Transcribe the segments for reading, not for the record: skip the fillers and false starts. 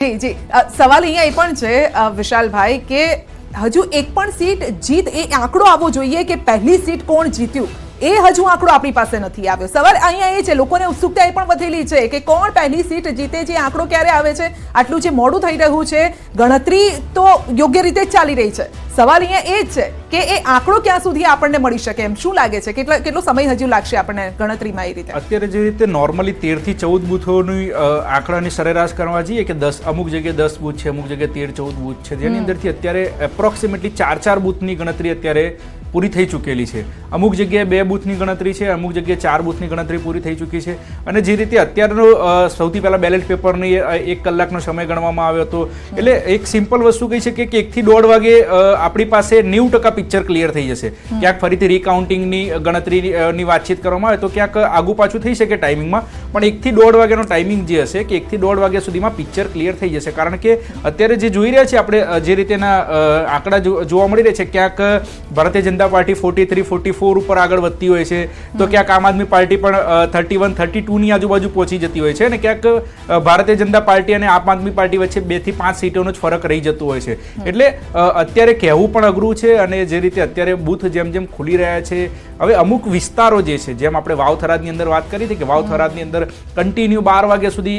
જી જી સવાલ અહીંયા એ પણ છે વિશાલભાઈ કે હજુ એક પણ સીટ જીત એ આંકડો આવવો જોઈએ કે પહેલી સીટ કોણ જીત્યું એ હજુ આંકડો આપણી પાસે નથી આવ્યો. સવાલ અહીંયા એ છે, લોકોને ઉત્સુકતા એ પણ વધેલી છે કે કોણ પહેલી સીટ જીતે છે. આંકડો ક્યારે આવે છે? આટલું જે મોડું થઈ રહ્યું છે, ગણતરી તો યોગ્ય રીતે જ ચાલી રહી છે. સવાલ અહીંયા એ જ છે કે એ આંકડો ક્યાં સુધી આપણને મળી શકે, એમ શું લાગે છે, કેટલો સમય હજુ લાગશે આપણને ગણતરીમાં? એ રીતે અત્યારે જે રીતે નોર્મલી 13 થી 14 બૂથોની આંકડાની સરેરાશ કરવા જઈએ કે 10 અમુક જગ્યાએ 10 બૂથ છે, અમુક જગ્યાએ 13-14 બૂથ છે, જેની અંદરથી અત્યારે એપ્રોક્સિમેટલી 4 બૂથની ગણતરી અત્યારે પૂરી થઈ ચૂકેલી છે. અમુક જગ્યાએ 2 બૂથની ગણતરી છે, અમુક જગ્યાએ 4 બૂથની ગણતરી પૂરી થઈ ચૂકી છે. અને જે રીતે અત્યારનો સૌથી પહેલાં બેલેટ પેપરની 1 કલાકનો સમય ગણવામાં આવ્યો હતો, એટલે એક સિમ્પલ વસ્તુ કહી શકીએ કે 1 થી 1.5 વાગે આપણી પાસે 90% પિક્ચર ક્લિયર થઈ જશે. ક્યાંક ફરીથી રીકાઉન્ટિંગની ગણતરીની વાતચીત કરવામાં આવે તો ક્યાંક આગુ પાછું થઈ શકે ટાઈમિંગમાં, પણ 1 થી 1.5 વાગ્યાનો ટાઈમિંગ જે હશે કે 1 થી 1.5 વાગ્યા સુધીમાં પિક્ચર ક્લિયર થઈ જશે. કારણ કે અત્યારે જે જોઈ રહ્યા છીએ આપણે, જે રીતેના આંકડા જોવા મળી રહ્યા છે, ક્યાંક ભારતીય જનતા પાર્ટી 43-44 ઉપર આગળ વધતી હોય છે, તો ક્યાંક આમ આદમી પાર્ટી પણ 31-32ની આજુબાજુ પહોંચી જતી હોય છે, અને ક્યાંક ભારતીય જનતા પાર્ટી અને આમ આદમી પાર્ટી વચ્ચે 2 થી 5 સીટોનો જ ફરક રહી જતો હોય છે. એટલે અત્યારે કહેવું પણ અઘરું છે. અને જે રીતે અત્યારે બૂથ જેમ જેમ ખુલી રહ્યા છે, હવે અમુક વિસ્તારો જે છે, જેમ આપણે વાવ થરાદની અંદર વાત કરી હતી કે વાવ થરાદની અંદર કન્ટિન્યુ 12 વાગ્યા સુધી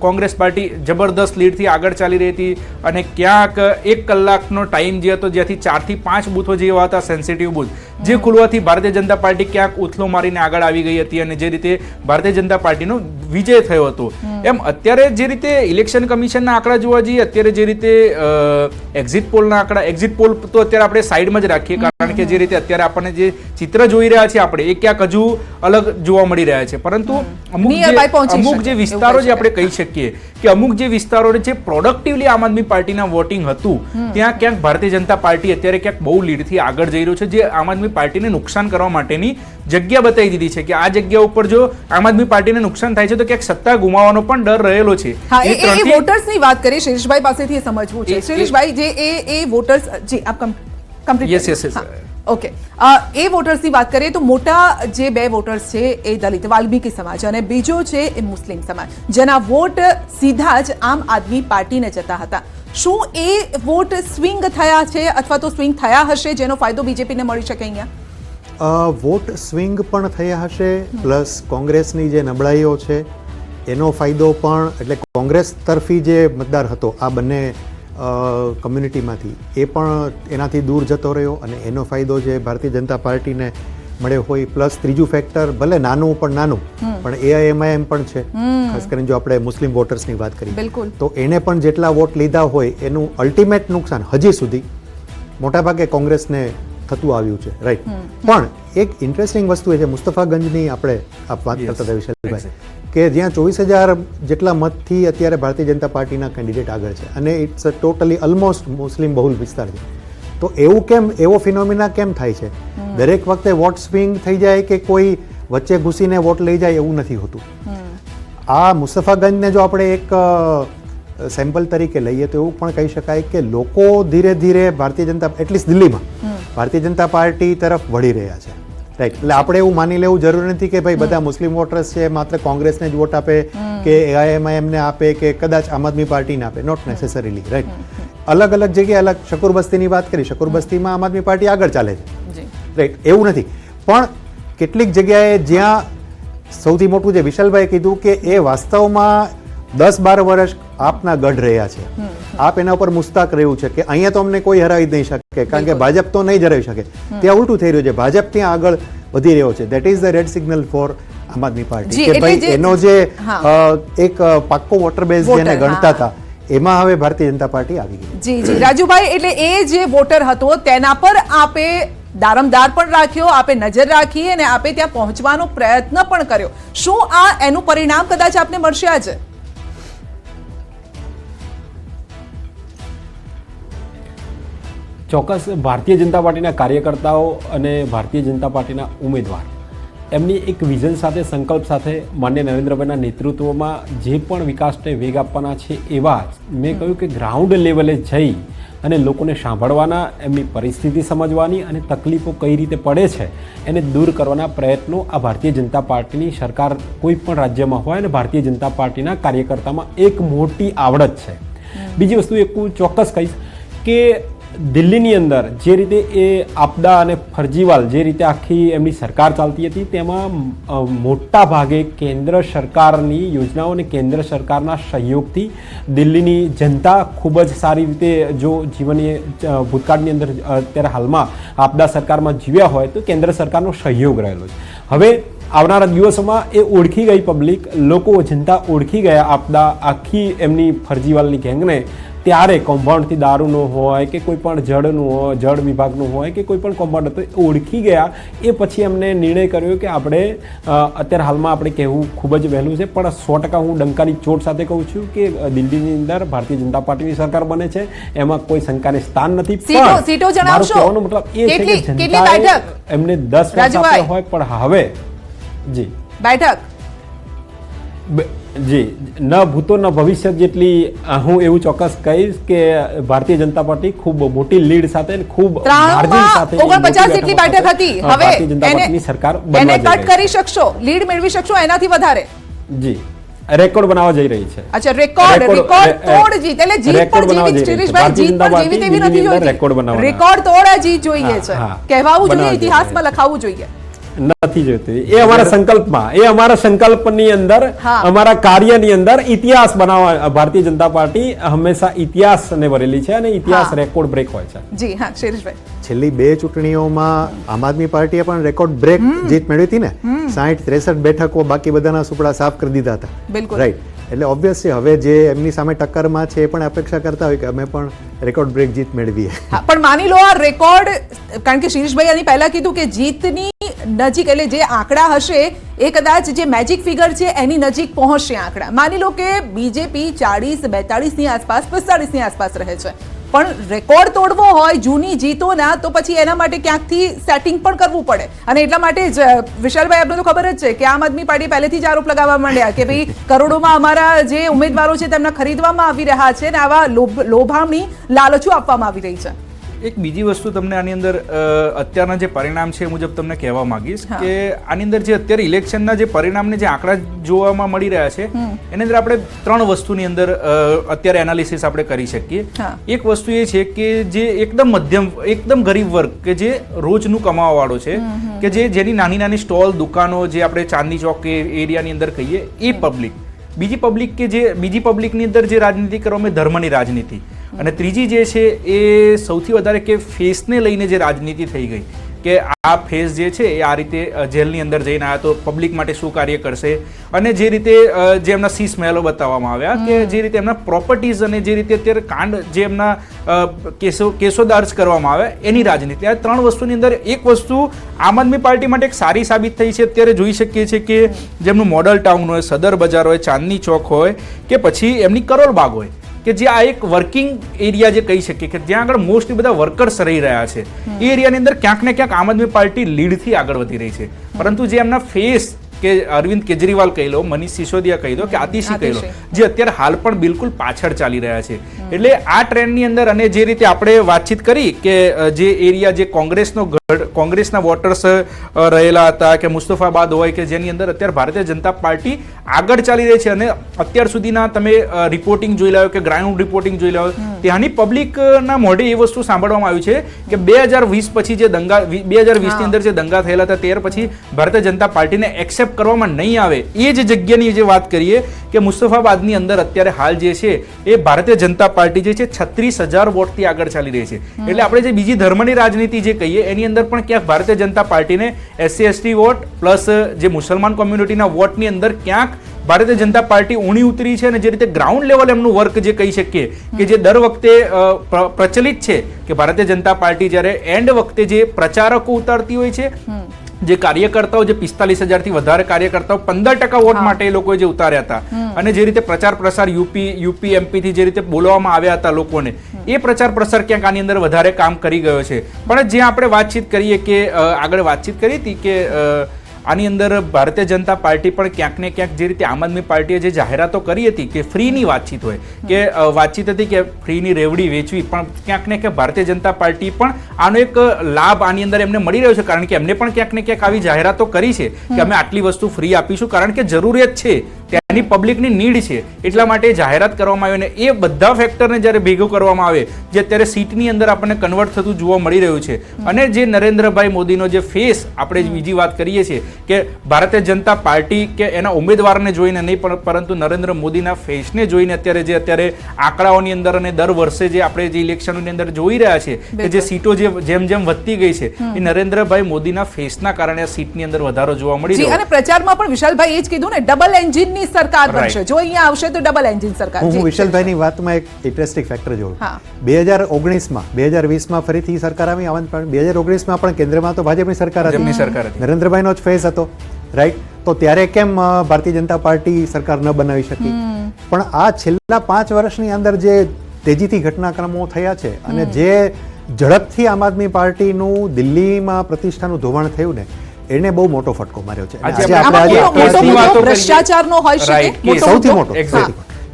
કોંગ્રેસ પાર્ટી જબરદસ્ત લીડથી આગળ ચાલી રહી હતી, અને ક્યાંક 1 કલાકનો ટાઈમ જે હતો, જ્યાંથી 4 થી 5 બૂથો જેવા હતા સેન્સિટિવ બૂથ, જે ખુલવાથી ભારતીય જનતા પાર્ટી ક્યાંક ઉથલો મારીને આગળ આવી ગઈ હતી, અને જે રીતે ભારતીય જનતા પાર્ટીનો વિજય થયો હતો. એમ અત્યારે જે રીતે ઇલેક્શન કમિશનના આંકડા જોવા જઈએ, અત્યારે જે રીતે એક્ઝિટ પોલના આંકડા, એક્ઝિટ પોલ તો અત્યારે આપણે સાઈડમાં જ રાખીએ, કારણ કે જે રીતે અત્યારે આપણને જે ચિત્ર જોઈ રહ્યા છીએ આપણે, એ ક્યાંક હજુ અલગ જોવા મળી રહ્યા છે. પરંતુ અમુક જે વિસ્તારો જે આપણે કહી શકીએ કે અમુક જે વિસ્તારો છે પ્રોડક્ટિવલી આમ આદમી પાર્ટીના વોટિંગ હતું, ત્યાં ક્યાંક ભારતીય જનતા પાર્ટી અત્યારે ક્યાંક બહુ લીડથી આગળ જઈ રહ્યું છે, જે આમ આદમી પાર્ટીને નુકસાન કરવા માટેની જગ્યા બતાવી દીધી છે કે આ જગ્યા ઉપર જો આમ આદમી પાર્ટીને નુકસાન થાય છે તો ક્યાંક સત્તા ગુમાવવાનો પણ ડર રહેલો છે. એ વોટર્સની વાત કરી, શૈલેષભાઈ પાસેથી સમજવું છે. શૈલેષભાઈ, જે એ વોટર્સ, જી આપ કમ્પ્લીટ. યસ ઓકે, એ વોટર્સની વાત કરીએ તો મોટા જે 2 વોટર્સ છે એ દલિત વાલ્મીકી સમાજ, અને બીજો છે એ મુસ્લિમ સમાજ, જેના વોટ સીધા જ આમ આદમી પાર્ટીને જતા હતા. શું એ વોટ સ્વિંગ થયા છે અથવા તો સ્વિંગ થયા હશે, જેનો ફાયદો બીજેપીને મળી શકે? અહીંયા વોટ સ્વિંગ પણ થયા હશે, પ્લસ કોંગ્રેસની જે નબળાઈઓ છે એનો ફાયદો પણ, એટલે કોંગ્રેસ તરફી જે મતદાર હતો આ બંને કમ્યુનિટીમાંથી, એ પણ એનાથી દૂર જતો રહ્યો, અને એનો ફાયદો જે ભારતીય જનતા પાર્ટીને મળ્યો હોય. પ્લસ ત્રીજું ફેક્ટર, ભલે નાનું પણ AIMIM પણ છે, ખાસ કરીને જો આપણે મુસ્લિમ વોટર્સની વાત કરીએ તો એને પણ જેટલા વોટ લીધા હોય એનું અલ્ટિમેટ નુકસાન હજી સુધી મોટાભાગે કોંગ્રેસને થતું આવ્યું છે, રાઈટ. પણ એક ઇન્ટરેસ્ટિંગ વસ્તુ એ છે, મુસ્તફાગંજની આપણે વાત કરતા હતા વિશાલભાઈ, કે જ્યાં 24,000 જેટલા મતથી અત્યારે ભારતીય જનતા પાર્ટીના કેન્ડિડેટ આગળ છે, અને ઇટ્સ ટોટલી ઓલમોસ્ટ મુસ્લિમ બહુલ વિસ્તાર છે. તો એવું કેમ, એવો ફિનોમિના કેમ થાય છે? દરેક વખતે વોટ સ્વિંગ થઈ જાય કે કોઈ વચ્ચે ઘૂસીને વોટ લઈ જાય એવું નથી હોતું. આ મુસ્તફાગંજને જો આપણે એક સેમ્પલ તરીકે લઈએ તો એવું પણ કહી શકાય કે લોકો ધીરે ધીરે ભારતીય જનતા, એટલીસ્ટ દિલ્હીમાં ભારતીય જનતા પાર્ટી તરફ વળી રહ્યા છે, રાઈટ. એટલે આપણે એવું માની લેવું જરૂરી નથી કે ભાઈ બધા મુસ્લિમ વોટર્સ છે માત્ર કોંગ્રેસને જ વોટ આપે કે AIMIM ને આપે કે કદાચ આમ આદમી પાર્ટીને આપે, નોટ નેસેસરીલી, રાઈટ. અલગ અલગ જગ્યાએ અલગ. શકુર બસ્તીની વાત કરી, શકુર બસ્તીમાં આમ આદમી પાર્ટી આગળ ચાલે છે, રાઈટ, એવું નથી. પણ કેટલીક જગ્યાએ જ્યાં સૌથી મોટું જે વિશાલભાઈ કીધું કે એ વાસ્તવમાં 10-12 વર્ષ આપના ગઢ રહ્યા છે, આપ એના ઉપર મુસ્તાક રહ્યું છે કે અહીંયા તો અમને કોઈ હરાવી જ નહીં શકે, કારણ કે ભાજપ તો નહીં જ હરાવી શકે. ત્યાં ઉલટું થઈ રહ્યું છે, ભાજપ ત્યાં આગળ વધી રહ્યો છે. That is the red signal for Aam Aadmi party કે ભાઈ એનો જે એક પાક્કો વોટર બેઝ જેને ગણતા હતા એમાં હવે ભારતીય જનતા પાર્ટી આવી ગઈ. જી જી રાજુભાઈ, એટલે એ જે વોટર હતો તેના પર આપે દારમદાર પણ રાખ્યો, આપે નજર રાખી, અને આપે ત્યાં પહોંચવાનો પ્રયત્ન પણ કર્યો. શું આ એનું પરિણામ કદાચ આપને મળશે આજે? ચોક્કસ. ભારતીય જનતા પાર્ટીના કાર્યકર્તાઓ અને ભારતીય જનતા પાર્ટીના ઉમેદવાર એમની એક વિઝન સાથે, સંકલ્પ સાથે માનનીય નરેન્દ્રભાઈના નેતૃત્વમાં જે પણ વિકાસને વેગ આપવાના છે, એવા જ મેં કહ્યું કે ગ્રાઉન્ડ લેવલે જઈ અને લોકોને સાંભળવાના, એમની પરિસ્થિતિ સમજવાની અને તકલીફો કઈ રીતે પડે છે એને દૂર કરવાના પ્રયત્નો આ ભારતીય જનતા પાર્ટીની સરકાર કોઈ પણ રાજ્યમાં હોય અને ભારતીય જનતા પાર્ટીના કાર્યકર્તામાં એક મોટી આવડત છે. બીજી વસ્તુ એક હું ચોક્કસ કહીશ કે દિલ્હીની અંદર જે રીતે એ આપદા અને ફરજીવાલ જે રીતે આખી એમની સરકાર ચાલતી હતી તેમાં મોટા ભાગે કેન્દ્ર સરકારની યોજનાઓ અને કેન્દ્ર સરકારના સહયોગથી દિલ્હીની જનતા ખૂબ જ સારી રીતે જો જીવનની ભૂતકાળની અંદર અત્યારે હાલમાં આપદા સરકારમાં જીવ્યા હોય તો કેન્દ્ર સરકારનો સહયોગ રહેલો છે. હવે આવનારા દિવસોમાં એ ઓળખી ગઈ પબ્લિક, લોકો જનતા ઓળખી ગયા આપદા આખી એમની ફરજીવાલની ગેંગને, ત્યારે કૌભાંડથી દારૂનું હોય કે કોઈ પણ જળનું હોય, જળ વિભાગનું હોય કે કોઈ પણ કૌભાંડ હતો એ ઓળખી ગયા. એ પછી એમને નિર્ણય કર્યો કે આપણે અત્યારે હાલમાં આપણે કહેવું ખૂબ જ વહેલું છે, પણ 100% હું ડંકાની ચોટ સાથે કહું છું કે દિલ્હીની અંદર ભારતીય જનતા પાર્ટીની સરકાર બને છે, એમાં કોઈ શંકાને સ્થાન નથી. સીટો જણાવશો? કહેવાનો મતલબ એ છે કે જનતાએ એમને 10 વર્ષ આપ્યા હોય, પણ હવે જી બેઠક જી ન ભૂતો ન ભવિષ્ય જેટલી હું એવું ચોક્કસ કહીશ કે ભારતીય જનતા પાર્ટી ખૂબ મોટી લીડ સાથે ખૂબ માર્જિન સાથે 49 જેટલી બેઠક હતી. હવે ભારતીય જનતા પાર્ટીની સરકાર એને કટ કરી શકશો, લીડ મેળવી શકશો એનાથી વધારે? જી રેકોર્ડ બનાવવા જઈ રહી છે. અચ્છા, રેકોર્ડ તોડ જીત, એટલે જીત પણ જેવી શિરીષભાઈ, જીત પણ જેવી તેવી નથી જોઈતી, રેકોર્ડ તોડ આ જીત જોઈએ છે. કહેવાવું જોઈએ, ઇતિહાસમાં લખાવવું જોઈએ નથી જોઈતી. એ અમારા સંકલ્પમાં, એ અમારા સંકલ્પની અંદર, અમારા કાર્યની અંદર ઇતિહાસ બનાવવા ભારતીય જનતા પાર્ટી હંમેશા ઇતિહાસને વરેલી છે અને ઇતિહાસ રેકોર્ડ બ્રેક હોય છે. જી હા, શિરીષભાઈ, છેલ્લી 2 ચૂંટણીઓમાં આમ આદમી પાર્ટીએ પણ રેકોર્ડ બ્રેક જીત મેળવી હતી ને. 60-63 બેઠકો બાકી બધાના સુપડા સાફ કરી દીધા હતા. બિલકુલ રાઈટ. એટલે ઓબ્વિયસલી હવે જે એમની સામે ટક્કરમાં છે એ પણ અપેક્ષા કરતા હોય કે અમે પણ રેકોર્ડ બ્રેક જીત મેળવીએ. પણ માની લો આ રેકોર્ડ, કારણ કે શિરીષભાઈ આની પહેલા કીધું કે જીતની નજીક, એટલે જે આંકડા હશે એ કદાચ જે મેજિક ફિગર છે એની નજીક પહોંચશે આંકડા. માની લો કે બીજેપી 40-42 ની આસપાસ, 45 ની આસપાસ રહે છે, પણ રેકોર્ડ તોડવો હોય જૂની જીતોના, તો પછી એના માટે ક્યાંકથી સેટિંગ પણ કરવું પડે. અને એટલા માટે જ વિશાલભાઈ, આપને તો ખબર જ છે કે આમ આદમી પાર્ટી પહેલેથી જ આરોપ લગાવવા માંડ્યા કે ભાઈ કરોડોમાં અમારા જે ઉમેદવારો છે તેમના ખરીદવામાં આવી રહ્યા છે અને આવા લોભામણી લાલચો આપવામાં આવી રહી છે. એક બીજી વસ્તુ તમને આની અંદર અત્યારના જે પરિણામ છે એ મુજબ તમને કહેવા માંગીશ કે આની અંદર જે અત્યારે ઇલેક્શનના જે પરિણામને જે આંકડા જોવામાં મળી રહ્યા છે એની અંદર આપણે 3 વસ્તુની અંદર અત્યારે એનાલિસિસ આપણે કરી શકીએ. એક વસ્તુ એ છે કે જે એકદમ મધ્યમ, એકદમ ગરીબ વર્ગ કે જે રોજનું કમાવાવાળો છે, કે જેની નાની નાની સ્ટોલ, દુકાનો, જે આપણે ચાંદની ચોક એરિયાની અંદર કહીએ એ પબ્લિક. બીજી પબ્લિક કે જે બીજી પબ્લિકની અંદર જે રાજનીતિ કરવામાં ધર્મની રાજનીતિ, અને ત્રીજી જે છે એ સૌથી વધારે કે ફેસને લઈને જે રાજનીતિ થઈ ગઈ કે આ ફેસ જે છે એ આ રીતે જેલની અંદર જઈને આવ્યા તો પબ્લિક માટે શું કાર્ય કરશે, અને જે રીતે જે એમના સીસ મહેલો બતાવવામાં આવ્યા, કે જે રીતે એમના પ્રોપર્ટીઝ અને જે રીતે અત્યારે કાંડ જે એમના કેસો દર્જ કરવામાં આવ્યા એની રાજનીતિ. આ 3 વસ્તુની અંદર એક વસ્તુ આમ આદમી પાર્ટી માટે એક સારી સાબિત થઈ છે. અત્યારે જોઈ શકીએ છીએ કે જેમનું મોડલ ટાઉન હોય, સદર બજાર હોય, ચાંદની ચોક હોય કે પછી એમની કરોલબાગ હોય, કે જે આ એક વર્કિંગ એરિયા જે કહી શકીએ કે જ્યાં આગળ મોસ્ટલી બધા વર્કર્સ રહી રહ્યા છે, એ એરિયાની અંદર ક્યાંક ને ક્યાંક આમ આદમી પાર્ટી લીડથી આગળ વધી રહી છે. પરંતુ જે એમના ફેસ કે અરવિંદ કેજરીવાલ કહી લો, મનીષ સિસોદિયા કહી દો કે આતિશી કહી લો, જે અત્યારે હાલ પણ બિલકુલ પાછળ ચાલી રહ્યા છે. એટલે આ ટ્રેન્ડની અંદર, અને જે રીતે આપણે વાતચીત કરી કે જે એરિયા જે કોંગ્રેસના વોટર્સ રહેલા હતા કે મુસ્તફાબાદ હોય કે જેની અંદર અત્યારે ભારતીય જનતા પાર્ટી આગળ ચાલી રહી છે, અને અત્યાર સુધીના તમે રિપોર્ટિંગ જોઈ લાવો કે ગ્રાઉન્ડ રિપોર્ટિંગ જોઈ લાવો, ત્યાંની પબ્લિકના મોઢે એ વસ્તુ સાંભળવામાં આવ્યું છે કે 2020 પછી જે દંગા, 2020 ની અંદર જે દંગા થયેલા હતા ત્યાર પછી ભારતીય જનતા પાર્ટીને એક્સેપ્ટ કરવામાં નહીં આવે. એ જ જગ્યાની જે વાત કરીએ કે મુસ્તફાબાદની અંદર અત્યારે હાલ જે છે એ ભારતીય જનતા પાર્ટી જે છે 36,000 વોટથી આગળ ચાલી રહી છે. એટલે આપણે જે બીજી ધર્મની રાજનીતિ જે કહીએ એની અંદર પણ ક્યાંક ભારતીય જનતા પાર્ટીને SC/ST વોટ પ્લસ જે મુસલમાન કોમ્યુનિટીના વોટની અંદર ક્યાંક ભારતીય જનતા પાર્ટી ઊણી ઉતરી છે. અને જે રીતે ગ્રાઉન્ડ લેવલ એમનું વર્ક જે કહી શકીએ કે જે દર વખતે પ્રચલિત છે કે ભારતીય જનતા પાર્ટી જ્યારે એન્ડ વખતે જે પ્રચારકો ઉતારતી હોય છે, જે કાર્યકર્તાઓ, જે 45,000 થી વધારે કાર્યકર્તાઓ 15% વોટ માટે એ લોકોએ જે ઉતાર્યા હતા, અને જે રીતે પ્રચાર પ્રસાર યુપી MP થી જે રીતે બોલવામાં આવ્યા હતા લોકોને, એ પ્રચાર પ્રસાર ક્યાંક આની અંદર વધારે કામ કરી ગયો છે. પણ જે આપણે વાતચીત કરીએ કે આગળ વાતચીત કરી હતી કે આની અંદર ભારતીય જનતા પાર્ટી પણ ક્યાંક ને ક્યાંક જે રીતે આમ આદમી પાર્ટીએ જે જાહેરાતો કરી હતી કે ફ્રીની વાતચીત હોય કે વાતચીત હતી કે ફ્રીની રેવડી વેચવી, પણ ક્યાંક ને ક્યાંક ભારતીય જનતા પાર્ટી પણ આનો એક લાભ આની અંદર એમને મળી રહ્યો છે, કારણ કે એમને પણ ક્યાંક ને ક્યાંક આવી જાહેરાતો કરી છે કે અમે આટલી વસ્તુ ફ્રી આપીશું, કારણ કે જરૂરિયાત છે, ત્યાંની પબ્લિકની નીડ છે, એટલા માટે જાહેરાત કરવામાં આવી. અને એ બધા ફેક્ટરને જ્યારે ભેગું કરવામાં આવે, જે અત્યારે સીટની અંદર આપણને કન્વર્ટ થતું જોવા મળી રહ્યું છે, અને જે નરેન્દ્રભાઈ મોદીનો જે ફેસ, આપણે બીજી વાત કરીએ છીએ કે ભારતીય જનતા પાર્ટી કે એના ઉમેદવારને જોઈને નહીં, પરંતુ નરેન્દ્ર મોદીના ફેસને જોઈને અત્યારે આંકડાઓની અંદર અને દર વર્ષે જે આપણે જે ઇલેક્શનોની અંદર જોઈ રહ્યા છે કે જે સીટો જેમ જેમ વધતી ગઈ છે, એ નરેન્દ્રભાઈ મોદીના ફેસના કારણે આ સીટની અંદર વધારો જોવા મળી રહ્યો છે. અને પ્રચારમાં પણ વિશાલભાઈ એ જ કીધું ને, ડબલ એન્જિનની સરકાર બનશે, જો અહીંયા આવશે તો ડબલ એન્જિન સરકાર. હું વિશાલભાઈની વાતમાં એક ઇન્ટરેસ્ટિંગ ફેક્ટર જોઉં. 2019માં ફરીથી સરકાર આવી, 2019માં પણ કેન્દ્રમાં તો ભાજપની સરકાર હતી, નરેન્દ્રભાઈનો જ ફેસ હતો, રાઈટ? તો ત્યારે કેમ ભારતીય જનતા પાર્ટી સરકાર ન બનાવી શકી? પણ આ છેલ્લા 5 વર્ષની અંદર જે તેજીથી ઘટનાક્રમો થયા છે અને જે ઝડપથી આમ આદમી પાર્ટીનું દિલ્હીમાં પ્રતિષ્ઠાનું ધોવાણ થયું ને, એને બહુ મોટો ફટકો માર્યો છે. ભ્રષ્ટાચારનો હોઈ શકે સૌથી મોટો,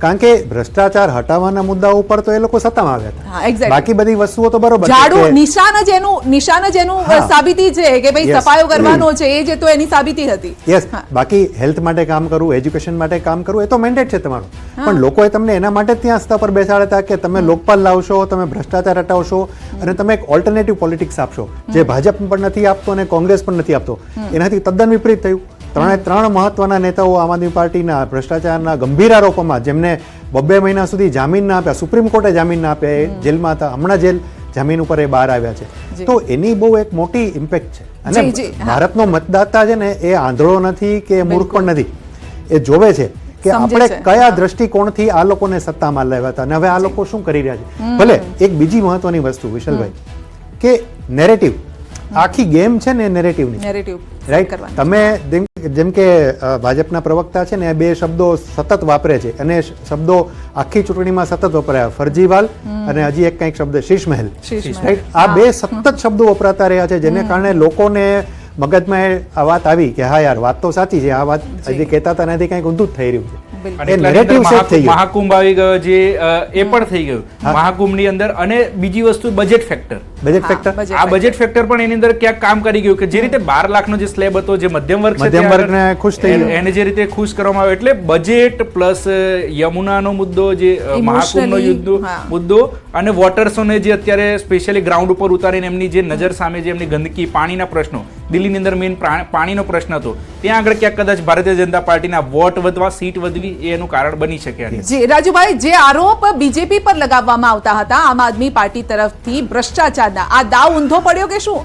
કારણ કે ભ્રષ્ટાચાર હટાવવાના મુદ્દા ઉપર તો એ લોકો સત્તામાં આવ્યા હતા, બાકી બધી વસ્તુઓ તો બરોબર છે. નિશાન જ એનું સાબિતી છે કે ભાઈ સફાયો કરવાનો છે, એ જે તો એની સાબિતી હતી. યસ, બાકી હેલ્થ માટે કામ કરવું, એજ્યુકેશન માટે કામ કરવું, એ તો મેન્ડેટ છે તમારું, પણ લોકોએ તમને એના માટે ત્યાં સ્તર પર બેસાડ્યા હતા કે તમે લોકપાલ લાવશો, તમે ભ્રષ્ટાચાર હટાવશો અને તમે એક ઓલ્ટરનેટિવ પોલિટિક્સ આપશો, જે ભાજપ પણ નથી આપતો અને કોંગ્રેસ પણ નથી આપતો. એનાથી તદ્દન વિપરીત થયું. ત્રણ મહત્વના નેતાઓ આમ આદમી પાર્ટીના ભ્રષ્ટાચારના ગંભીર આરોપોમાં, જેમને 2 મહિના સુધી જામીન ના આપ્યા, સુપ્રીમ કોર્ટે જામીન ના આપ્યા, જેલમાં હતા, હમણાં જામીન ઉપર એ બહાર આવ્યા છે. તો એની બહુ એક મોટી ઇમ્પેક્ટ છે. અને ભારતનો મતદાતા છે ને, એ આંધળો નથી કે મૂર્ખ પણ નથી, એ જોવે છે કે આપણે કયા દ્રષ્ટિકોણથી આ લોકોને સત્તામાં લાવ્યા હતા અને હવે આ લોકો શું કરી રહ્યા છે. ભલે એક બીજી મહત્વની વસ્તુ વિશાલભાઈ, કે નેરેટિવ, આખી ગેમ છે ને નેરેટિવની, રાઈટ? તમે જેમ કે ભાજપના પ્રવક્તા છે ને, 2 શબ્દો સતત વાપરે છે અને શબ્દો આખી ચૂંટણીમાં સતત વપરાયા, ફરજીવાલ અને હજી એક કંઈક શબ્દ શીશ મહેલ, રાઈટ? આ 2 સતત શબ્દો વપરાતા રહ્યા છે, જેને કારણે લોકોને મગજમાં આ વાત આવી કે હા યાર, વાત તો સાચી છે, આ વાત હજી કહેતા હતા નથી, કંઈક ઊંધું જ થઈ રહ્યું છે. મહાકુંભ આવી ગયો, જે એ પણ થઈ ગયું મહાકુંભની અંદર. અને બીજી વસ્તુ બજેટ ફેક્ટર, આ બજેટ ફેક્ટર પણ એની અંદર ક્યાંક કામ કરી ગયું કે જે રીતે 12 લાખનો જે સ્લેબ હતો, જે મધ્યમ વર્ગને ખુશ થઈ ગયો, એને જે રીતે ખુશ કરવામાં આવ્યો. એટલે બજેટ પ્લસ યમુનાનો મુદ્દો, જે મહાકુંભનો મુદ્દો, અને વોટર્સોને જે અત્યારે સ્પેશિયલી ગ્રાઉન્ડ ઉપર ઉતારીને એમની જે નજર સામે જે એમની ગંદકી, પાણીના પ્રશ્નો, દિલ્હીની અંદર મેઇન પાણીનો પ્રશ્ન હતો, ત્યાં આગળ ક્યાંક કદાચ ભારતીય જનતા પાર્ટીના વોટ વધવા, સીટ વધવી એનું કારણ બની શકે. જી રાજુભાઈ, જે આરોપ બીજેપી પર લગાવવામાં આવતા હતા આમ આદમી પાર્ટી તરફથી ભ્રષ્ટાચારના, આ દાવ ઊંધો પડ્યો કે શું?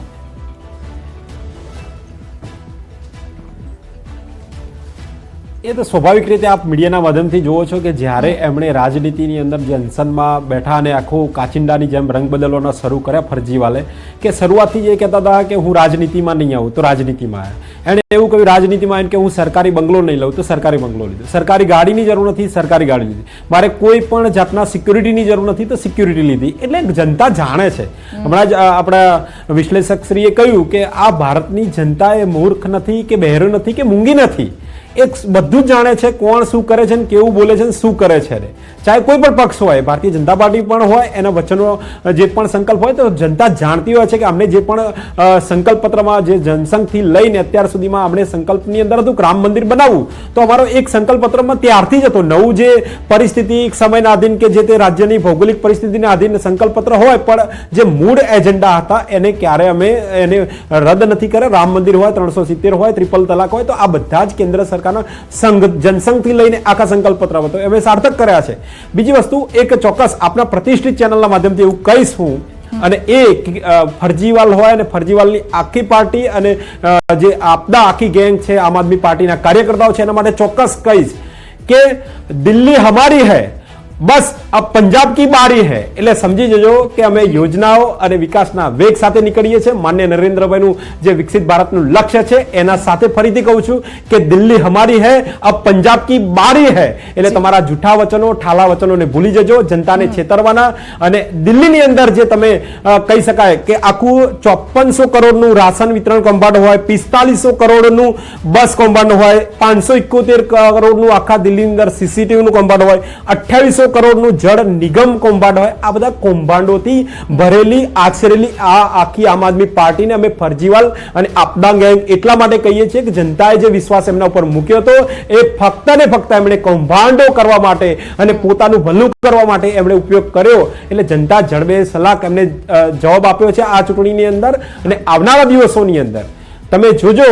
એ તો સ્વાભાવિક રીતે આપ મીડિયાના માધ્યમથી જુઓ છો કે જ્યારે એમણે રાજનીતિની અંદર જનસનમાં બેઠા અને આખું કાચિંડાની જેમ રંગ બદલવાના શરૂ કર્યા ફરજીવાલે, કે શરૂઆતથી જ એ કહેતા હતા કે હું રાજનીતિમાં નહીં આવું, તો રાજનીતિમાં આવ્યા. એણે એવું કહ્યું રાજનીતિમાં આવીને કે હું સરકારી બંગલો નહીં લઉં, તો સરકારી બંગલો લીધો. સરકારી ગાડીની જરૂર નથી, સરકારી ગાડી લીધી. મારે કોઈ પણ જાતના સિક્યુરિટીની જરૂર નથી, તો સિક્યુરિટી લીધી. એટલે જનતા જાણે છે. હમણાં જ આપણા વિશ્લેષકશ્રીએ કહ્યું કે આ ભારતની જનતા એ મૂર્ખ નથી કે બહેરો નથી કે મૂંગી નથી, એક બધું જ જાણે છે કોણ શું કરે છે, કેવું બોલે છે, શું કરે છે. ચાહે કોઈ પણ પક્ષ હોય, ભારતીય જનતા પાર્ટી પણ હોય, એના વચનો જે પણ સંકલ્પ હોય, તો જનતા જાણતી હોય છે કે અમને જે પણ સંકલ્પ પત્રમાં, જે જનસંઘથી લઈને અત્યાર સુધીમાં આપણે સંકલ્પની અંદર હતું રામ મંદિર બનાવવું, તો અમારો એક સંકલ્પ પત્રમાં ત્યારથી જ હતો. નવું જે પરિસ્થિતિ સમયના આધીન કે જે તે રાજ્યની ભૌગોલિક પરિસ્થિતિના આધીન સંકલ્પ પત્ર હોય, પણ જે મૂળ એજન્ડા હતા એને ક્યારે અમે એને રદ નથી કર્યા. રામ મંદિર હોય, 370 હોય, ટ્રિપલ તલાક હોય, તો આ બધા જ કેન્દ્ર સરકાર જનસંઘથી લઈને આખા સંકલ્પ પત્ર હતો, એમણે સાર્થક કર્યા છે. બીજી વસ્તુ, એક ચોક્કસ આપણા પ્રતિષ્ઠિત ચેનલના માધ્યમથી એવું કહીશ હું, અને એ ફરજીવાલ હોય અને ફરજીવાલની આખી પાર્ટી અને જે આપદા આખી ગેંગ છે આમ આદમી પાર્ટીના કાર્યકર્તાઓ છે, એના માટે ચોક્કસ કહીશ કે દિલ્હી હમારી હૈ, બસ अब पंजाब की बारी है એટલે સમજી જજો કે અમે યોજનાઓ અને વિકાસના વેગ સાથે નીકળીએ છીએ માન્ય નરેન્દ્રભાઈનું જે વિકસિત ભારતનું લક્ષ્ય છે એના સાથે ફરીથી કહું છું કે દિલ્હી હમારી હૈ अब पंजाब की बारी है એટલે તમારા જૂઠા વચનો ઠાલા વચનોને ભૂલી જજો જનતાને છેતરવાના અને દિલ્હીની અંદર જે તમે કહી શકાય કે આખું 5400 કરોડનું રાશન વિતરણ કૌભાંડ હોય 4500 કરોડનું બસ કૌભાંડ હોય 571 કરોડનું આખા દિલ્હીની અંદર સીસીટીવીનું કૌભાંડ હોય 2800 કરોડનું જળ નિગમ કૌભાંડ હોય આ બધા કૌભાંડોથી ભરેલી આચરેલી આ આખી આમ આદમી પાર્ટીને અમે ફરજીવાલ અને આપદા ગેંગ એટલા માટે કહીએ છીએ કે જનતાએ જે વિશ્વાસ એમના ઉપર મૂક્યો હતો એ ફક્ત ને ફક્ત એમણે કૌભાંડો કરવા માટે અને પોતાનું ભલું કરવા માટે એમણે ઉપયોગ કર્યો એટલે જનતા જડબે સલાક એમને જવાબ આપ્યો છે આ ચૂંટણીની અંદર અને આવનારા દિવસોની અંદર તમે જોજો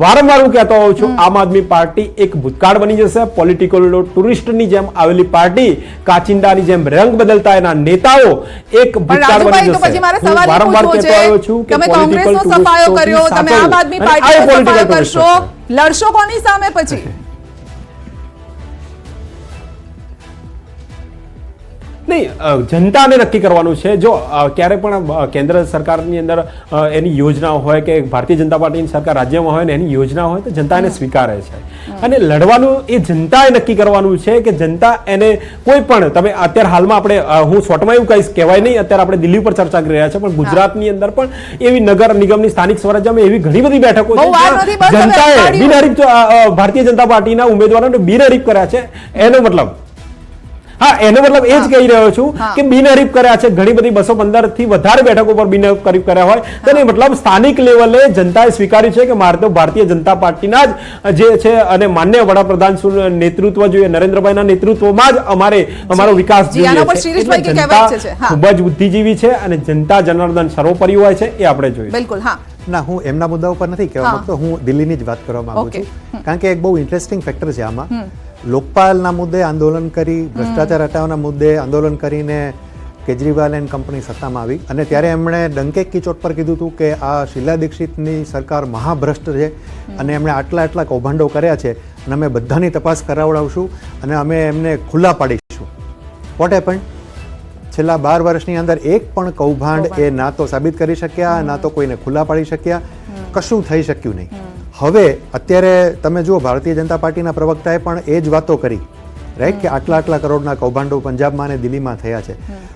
વારંવાર હું કહેતો હોઉં છું આમ આદમી પાર્ટી એક ભૂતકાળ બની જશે પોલિટિકલ ટુરિસ્ટની જેમ આવેલી પાર્ટી કાચિંડાની જેમ રંગ બદલતા એના નેતાઓ એક ભૂતકાળ બની જશે હું વારંવાર કહેતો આવ્યો છું કે તમે કોંગ્રેસનો સફાયો કર્યો તમે આમ આદમી પાર્ટીનો સફાયો કરશો લડશો કોની સામે પછી નહીં જનતાને નક્કી કરવાનું છે જો ક્યારે પણ કેન્દ્ર સરકારની અંદર એની યોજના હોય કે ભારતીય જનતા પાર્ટીની સરકાર રાજ્યમાં હોય ને એની યોજના હોય તો જનતા એને સ્વીકારે છે અને લડવાનું એ જનતાએ નક્કી કરવાનું છે કે જનતા એને કોઈ પણ તમે અત્યારે હાલમાં આપણે હું શોર્ટમાં એવું કહીશ કહેવાય નહીં અત્યારે આપણે દિલ્હી પર ચર્ચા કરી રહ્યા છે પણ ગુજરાતની અંદર પણ એવી નગર નિગમની સ્થાનિક સ્વરાજ્યમાં એવી ઘણી બધી બેઠકો છે જનતાએ બિનહરીફ ભારતીય જનતા પાર્ટીના ઉમેદવારોને બિનહરીફ કર્યા છે એનો મતલબ હા એનો મતલબ એ જ કહી રહ્યો છું કે બિનહરીફ કર્યા છે ઘણી બધી 215 થી વધારે બેઠકો પર બિનહરીફ કર્યા હોય તેનો મતલબ સ્થાનિક લેવલે જનતાએ સ્વીકાર્યું છે કે મારે તો ભારતીય જનતા પાર્ટીના જ જે છે અને માન્ય વડાપ્રધાન નેતૃત્વ જોઈએ નરેન્દ્રભાઈના નેતૃત્વમાં જ અમારો વિકાસ જોઈએ છે જનતા ખૂબ જ બુદ્ધિજીવી છે અને જનતા જનાર્દન સર્વોપરી હોય છે એ આપણે જોઈએ બિલકુલ હા ના હું એમના મુદ્દા ઉપર નથી કહેવા માંગતો હું દિલ્હીની જ વાત કરવા માંગુ છું કારણ કે એક બહુ ઇન્ટરેસ્ટિંગ ફેક્ટર છે આમાં લોકપાલના મુદ્દે આંદોલન કરી ભ્રષ્ટાચાર હટાવવાના મુદ્દે આંદોલન કરીને કેજરીવાલ એન્ડ કંપની સત્તામાં આવી અને ત્યારે એમણે ડંકે કી ચોટ પર કીધું હતું કે આ શીલા દીક્ષિતની સરકાર મહાભ્રષ્ટ છે અને એમણે આટલા કૌભાંડો કર્યા છે અને અમે બધાની તપાસ કરાવડાવશું અને અમે એમને ખુલ્લા પાડીશું વોટ હેપન્ડ છેલ્લા 12 વર્ષની અંદર એક પણ કૌભાંડ એ ના તો સાબિત કરી શક્યા ના તો કોઈને ખુલ્લા પાડી શક્યા કશું થઈ શક્યું નહીં હવે અત્યારે તમે જુઓ ભારતીય જનતા પાર્ટીના પ્રવક્તાએ પણ એ જ વાતો કરી રાઈટ કે આટલા કરોડના કૌભાંડો પંજાબમાં અને દિલ્હીમાં થયા છે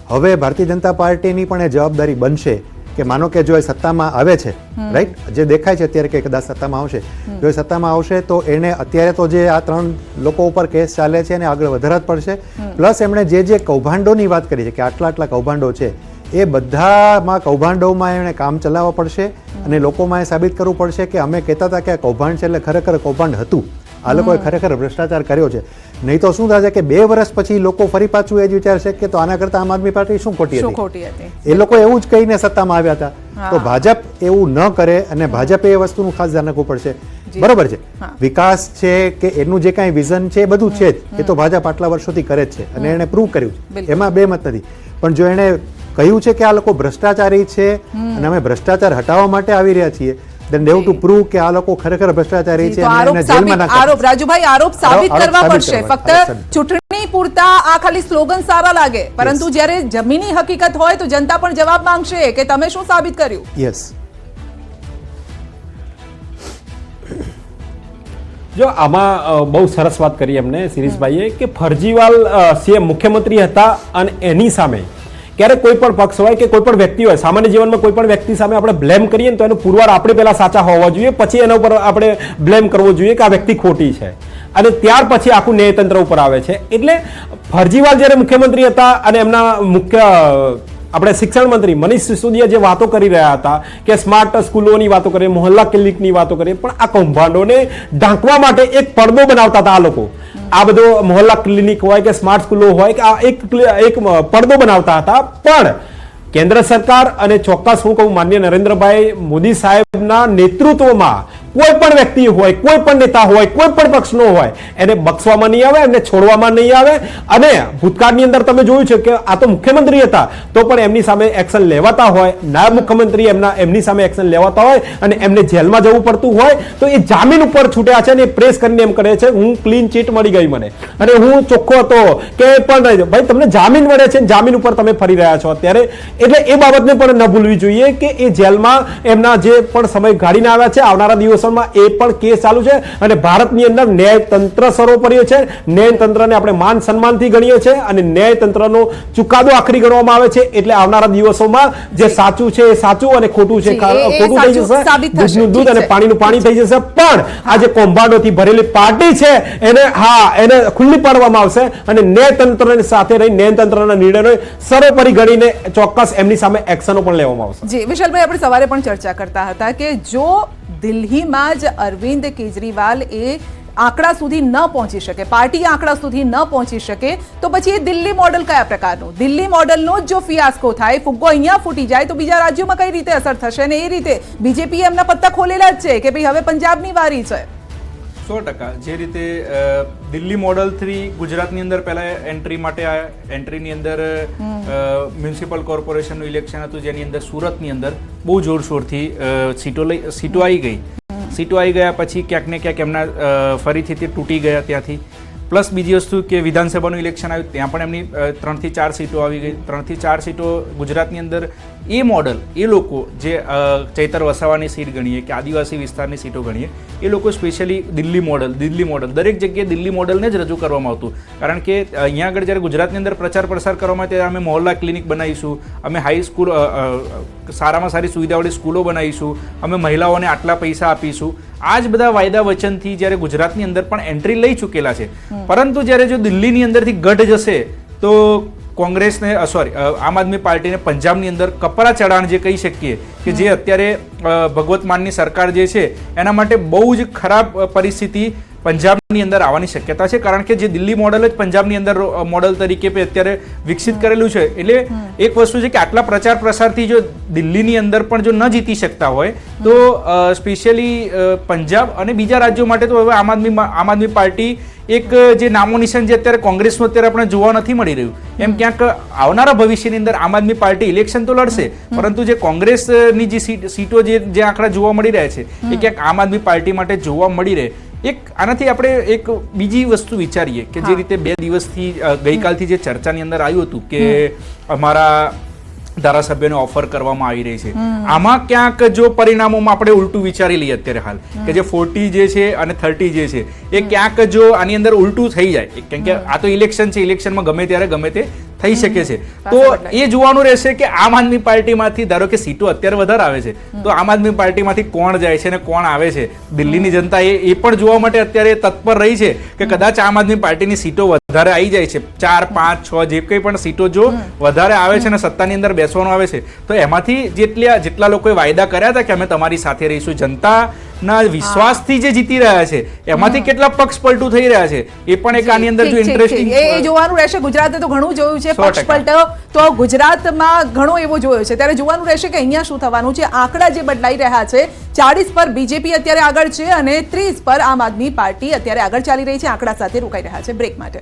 હવે ભારતીય જનતા પાર્ટીની પણ એ જવાબદારી બનશે કે માનો કે જો એ સત્તામાં આવે છે રાઈટ જે દેખાય છે અત્યારે કે કદાચ સત્તામાં આવશે જો એ સત્તામાં આવશે તો એને અત્યારે તો જે આ 3 લોકો ઉપર કેસ ચાલે છે એને આગળ વધારવા જ પડશે પ્લસ એમણે જે કૌભાંડોની વાત કરી છે કે આટલા કૌભાંડો છે એ બધામાં કૌભાંડોમાં એમણે કામ ચલાવવા પડશે અને લોકોમાં એ સાબિત કરવું પડશે કે અમે કહેતા હતા કે આ કૌભાંડ છે એટલે ખરેખર કૌભાંડ હતું આ લોકોએ ખરેખર ભ્રષ્ટાચાર કર્યો છે નહીં તો શું થશે કે 2 વર્ષ પછી લોકો ફરી પાછું એ જ વિચારશે કે તો આના કરતા આમ આદમી પાર્ટી શું ખોટી હતી એ લોકો એવું જ કહીને સત્તામાં આવ્યા હતા તો ભાજપ એવું ન કરે અને ભાજપે એ વસ્તુનું ખાસ ધ્યાન રાખવું પડશે બરોબર છે વિકાસ છે કે એનું જે કાંઈ વિઝન છે એ બધું છે જ એ તો ભાજપ આટલા વર્ષોથી કરે જ છે અને એને પ્રૂવ કર્યું છે એમાં બે મત નથી પણ જો એને કહ્યું છે કે આ લોકો ભ્રષ્ટાચારી છે અને અમે ભ્રષ્ટાચાર હટાવવા માટે આવી રહ્યા છીએ then they have to prove કે આ લોકો ખરેખર ભ્રષ્ટાચારી છે અને એને જેલમાં નાખવા આરોપ રાજુભાઈ આરોપ સાબિત કરવા પડશે ફક્ત ચૂંટણી પૂરતા આ ખાલી સ્લોગન સારા લાગે પરંતુ જ્યારે જમીની હકીકત હોય તો જનતા પણ જવાબ માંગશે કે તમે શું સાબિત કર્યું યસ જો આમાં બહુ સરસ વાત કરી એમને શિરીષભાઈએ કે ફરજીવાલ સીએમ મુખ્યમંત્રી હતા અને એની સામે ક્યારેક કોઈ પણ પક્ષ હોય કે કોઈ પણ વ્યક્તિ હોય સામાન્ય જીવનમાં કોઈ પણ વ્યક્તિ સામે આપણે બ્લેમ કરીએ ને તો એનો પુરવાર આપણે પહેલા સાચા હોવા જોઈએ પછી એના ઉપર આપણે બ્લેમ કરવો જોઈએ કે આ વ્યક્તિ ખોટી છે અને ત્યાર પછી આખું ન્યાયતંત્ર ઉપર આવે છે એટલે ફરજીવાલ જ્યારે મુખ્યમંત્રી હતા અને એમના મુખ્ય આપણે શિક્ષણ મંત્રી મનીષ સિસોદિયા જે વાતો કરી રહ્યા હતા કે સ્માર્ટ સ્કૂલોની વાતો કરીએ મોહલ્લા ક્લિનિકની વાતો કરીએ પણ આ કૌભાંડોને ઢાંકવા માટે એક પડદો બનાવતા હતા આ લોકો આ બધો મોહલ્લા ક્લિનિક હોય કે સ્માર્ટ સ્કૂલો હોય કે આ એક પડદો બનાવતા હતા પણ કેન્દ્ર સરકાર અને ચોક્કસ હું કહું માન્ય નરેન્દ્રભાઈ મોદી સાહેબના નેતૃત્વમાં કોઈ પણ વ્યક્તિ હોય, કોઈ પણ નેતા હોય, કોઈ પણ પક્ષનો હોય, એને બક્ષવામાં નહીં આવે, એમને છોડવામાં નહીં આવે. અને ભૂતકાળની અંદર તમે જોયું છે કે આ તો મુખ્યમંત્રી હતા તો પણ એમની સામે એક્શન લેવાતા હોય, નાયબ મુખ્યમંત્રી એમની સામે એક્શન લેવાતા હોય અને એમને જેલમાં જવું પડતું હોય તો એ જામીન ઉપર છૂટ્યા છે અને પ્રેસ કરીને એમ કરે છે હું ક્લીન ચીટ મળી ગઈ મને અને હું ચોખ્ખો હતો કે પણ ભાઈ તમને જામીન મળે છે, જામીન ઉપર તમે ફરી રહ્યા છો અત્યારે. એટલે એ બાબતને પણ ન ભૂલવી જોઈએ કે એ જેલમાં એમના જે પણ સમય ગાળીને આવ્યા છે, આવનારા દિવસોમાં એ પણ કેસ ચાલુ છે અને ભારતની અંદર ન્યાયતંત્ર સર્વોપરી છે. ન્યાયતંત્રને આપણે માન સન્માનથી ગણીએ છીએ અને ન્યાયતંત્રનો ચુકાદો આખરી ગણવામાં આવે છે. એટલે આવનારા દિવસોમાં જે સાચું છે એ સાચું અને ખોટું છે ખોટું થઈ જશે, દૂધનું દૂધ અને પાણીનું પાણી થઈ જશે. પણ આ જે કૌભાંડોથી ભરેલી પાર્ટી છે એને ખુલ્લી પાડવામાં આવશે અને ન્યાયતંત્રની સાથે રહી ન્યાયતંત્રના નિર્ણયોને સર્વોપરી ગણીને ચોક્કસ એમની સામે એક્શનો પણ લેવામાં આવશે. જી વિશાલભાઈ, આપણે સવારે પણ ચર્ચા કરતા હતા કે જો દિલ્હીમાં જ અરવિંદ કેજરીવાલ એ આંકડા સુધી ન પહોંચી શકે, પાર્ટી આંકડા સુધી ન પહોંચી શકે તો પછી એ દિલ્હી મોડલ કયા પ્રકારનું? દિલ્હી મોડલનો જ જો ફિયાસ્કો થાય, ફુગ્ગો અહીંયા ફૂટી જાય તો બીજા રાજ્યોમાં કઈ રીતે અસર થશે? અને એ રીતે બીજેપીએ એમના પત્તા ખોલેલા જ છે કે ભાઈ હવે પંજાબની વારી છે. 100% જે રીતે દિલ્હી મોડલથી ગુજરાતની અંદર પહેલા એન્ટ્રી માટે આવ્યા, એન્ટ્રીની અંદર મ્યુનિસિપલ કોર્પોરેશનનું ઇલેક્શન હતું જેની અંદર સુરતની અંદર બહુ જોરશોરથી સીટો આવી ગઈ. સીટો આવી ગયા પછી ક્યાંક ને ક્યાંક એમના ફરીથી તે તૂટી ગયા ત્યાંથી. પ્લસ બીજી વસ્તુ કે વિધાનસભાનું ઇલેક્શન આવ્યું ત્યાં પણ એમની 3 થી 4 સીટો આવી ગઈ. 3 થી 4 સીટો ગુજરાતની અંદર એ મોડલ, એ લોકો જે ચૈતર વસાવાની સીટ ગણીએ કે આદિવાસી વિસ્તારની સીટો ગણીએ, એ લોકો સ્પેશિયલી દિલ્હી મોડલ દરેક જગ્યાએ દિલ્હી મોડલને જ રજૂ કરવામાં આવતું. કારણ કે અહીંયા આગળ જ્યારે ગુજરાતની અંદર પ્રચાર પ્રસાર કરવામાં ત્યારે અમે મોહલ્લા ક્લિનિક બનાવીશું, અમે હાઈ સ્કૂલ સારામાં સારી સુવિધાવાળી સ્કૂલો બનાવીશું, અમે મહિલાઓને આટલા પૈસા આપીશું. આ જ બધા વાયદા વચનથી જ્યારે ગુજરાતની અંદર પણ એન્ટ્રી લઈ ચૂકેલા છે. પરંતુ જ્યારે જો દિલ્હીની અંદરથી ગઢ જશે તો કોંગ્રેસને આમ આદમી પાર્ટીને પંજાબની અંદર કપરા ચડાણ જે કહી શકીએ કે જે અત્યારે ભગવત માનની સરકાર જે છે એના માટે બહુ જ ખરાબ પરિસ્થિતિ પંજાબની અંદર આવવાની શક્યતા છે. કારણ કે જે દિલ્હી મોડલ જ પંજાબની અંદર મોડલ તરીકે અત્યારે વિકસિત કરેલું છે. એટલે એક વસ્તુ છે કે આટલા પ્રચાર પ્રસારથી જો દિલ્હીની અંદર પણ જો ન જીતી શકતા હોય તો સ્પેશિયલી પંજાબ અને બીજા રાજ્યો માટે તો હવે આમ આદમી પાર્ટી એક જે નામો નિશાન જે અત્યારે કોંગ્રેસનું અત્યારે આપણે જોવા નથી મળી રહ્યું, એમ ક્યાંક આવનારા ભવિષ્યની અંદર આમ આદમી પાર્ટી ઇલેક્શન તો લડશે પરંતુ જે કોંગ્રેસની જે સીટો જે આંકડા જોવા મળી રહ્યા છે એ ક્યાંક આમ આદમી પાર્ટી માટે જોવા મળી રહે. આનાથી આપણે એક બીજી વસ્તુ વિચારીએ કે જે રીતે 2 દિવસથી ગઈકાલથી જે ચર્ચાની અંદર આવ્યું હતું કે અમારા ધારાસભ્યને ઓફર કરવામાં આવી રહી છે, આમાં ક્યાંક જો પરિણામોમાં આપણે ઉલટું વિચારી લઈએ અત્યારે હાલ કે જે 40 જે છે અને 30 જે છે એ ક્યાંક જો આની અંદર ઉલટું થઈ જાય, કેમ કે આ તો ઇલેક્શન છે, ઇલેક્શનમાં ગમે ત્યારે ગમે તે થઈ શકે છે. તો એ જોવાનું રહેશે કે આમ આદમી પાર્ટીમાંથી ધારો કે સીટો અત્યારે વધારે આવે છે તો આમ આદમી પાર્ટીમાંથી કોણ જાય છે અને કોણ આવે છે. દિલ્હીની જનતા એ પણ જોવા માટે અત્યારે તત્પર રહી છે કે કદાચ આમ આદમી પાર્ટીની સીટો વધારે આવી જાય છે, 4, 5, 6 જે કંઈ પણ સીટો જો વધારે આવે છે અને સત્તાની અંદર બેસવાનું આવે છે તો એમાંથી જેટલા લોકોએ વાયદા કર્યા હતા કે અમે તમારી સાથે રહીશું, જનતાના વિશ્વાસથી જે જીતી રહ્યા છે એમાંથી કેટલા પક્ષ પલટું થઈ રહ્યા છે એ પણ એક આની અંદર જો ઇન્ટરેસ્ટિંગ એ જોવાનું રહેશે. ગુજરાતે તો ઘણું જોયું છે પક્ષ પલટો, તો ગુજરાતમાં ઘણો એવો જોયો છે ત્યારે જોવાનું રહેશે કે અહીંયા શું થવાનું છે. આંકડા જે બદલાઈ રહ્યા છે, 40 પર બીજેપી અત્યારે આગળ છે અને 30 પર આમ આદમી પાર્ટી અત્યારે આગળ ચાલી રહી છે. આંકડા સાથે રોકાઈ રહ્યા છે બ્રેક માટે.